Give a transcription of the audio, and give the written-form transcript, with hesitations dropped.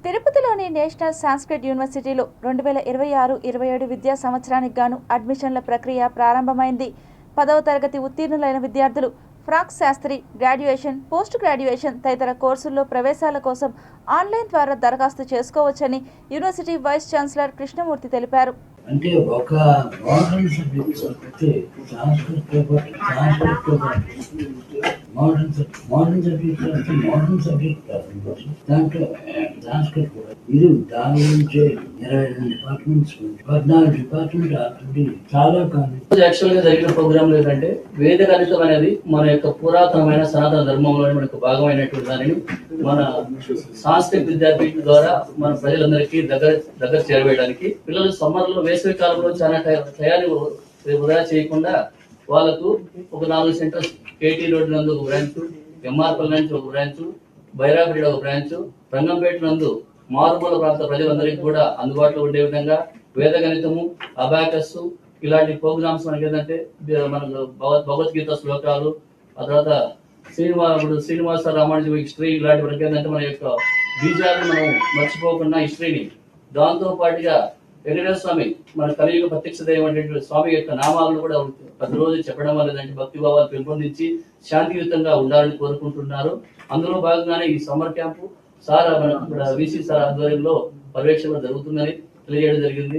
తిరుపతిలోని నేషనల్ సంస్కృత్ యూనివర్సిటీలో 2026-27 విద్యా సంవత్సరానికి గాను అడ్మిషన్ల ప్రక్రియ ప్రారంభమైంది. 10వ తరగతి ఉత్తీర్ణులైన విద్యార్థులు ఫ్రాక్ శాస్త్రి, గ్రాడ్యుయేషన్, పోస్ట్ గ్రాడ్యుయేషన్ తదితర కోర్సుల్లో ప్రవేశాల కోసం ఆన్లైన్ ద్వారా దరఖాస్తు చేసుకోవచ్చని యూనివర్సిటీ వైస్ ఛాన్సలర్ కృష్ణమూర్తి తెలిపారు. అంటే ఒక మోడర్న్ సబ్జెక్ట్ అంటే మోడర్న్ సబ్జెక్ట్ కాదు, దాంట్లో సంస్కృత్ కూడా ఇది దాని గురించి 22 డిపార్ట్మెంట్స్ 14 డిపార్ట్మెంట్ ఆల్రెడీ చాలా కాదు. యాక్చువల్ గా జరిగిన ప్రోగ్రామ్ ఏంటంటే వేద గణితం అనేది మన యొక్క పురాతనమైన సనాతన ధర్మంలో మనకు భాగమైనటువంటి దానిని మన సాంస్కృతిక విద్యాపీఠం ద్వారా మన ప్రజలందరికీ దగ్గర చేరవేయడానికి పిల్లలు సమ్మర్ లో వేసవి కాలంలో చాలా టయాన్ని వృధా చేయకుండా వాళ్ళకు ఒక 4 సెంటర్స్ కేటీ రోడ్ నందు ఒక బ్రాంచ్, ఎంఆర్పల్ నుంచి ఒక బ్రాంచ్, బైరాపేట ఒక బ్రాంచ్, రంగంపేట నందు మారుమూల ప్రాంత ప్రజలందరికీ కూడా అందుబాటులో ఉండే విధంగా వేద గణితము, అబాకస్ ఇలాంటి ప్రోగ్రామ్స్ మనకి ఏంటంటే మనకు భగవద్గీత శ్లోకాలు, ఆ తర్వాత శ్రీనివాస రామానుజం హిస్టరీ ఇలాంటి మనకి ఏంటంటే మన యొక్క బీజాలను మనం మర్చిపోకుండా హిస్టరీని, దాంతో పాటుగా వెంకటేశ్వర స్వామి మన కలియుగ ప్రత్యక్ష దైవం అనేటువంటి స్వామి యొక్క నామాలను కూడా ప్రతిరోజు చెప్పడం వల్ల భక్తి భావాలు పెంపొందించి శాంతియుతంగా ఉండాలని కోరుకుంటున్నారు. అందులో భాగంగానే ఈ సమ్మర్ క్యాంపు సార్ మన వీసీ సార్ ఆధ్వర్యంలో పర్యవేక్షణ జరుగుతుందని తెలియజేయడం జరిగింది.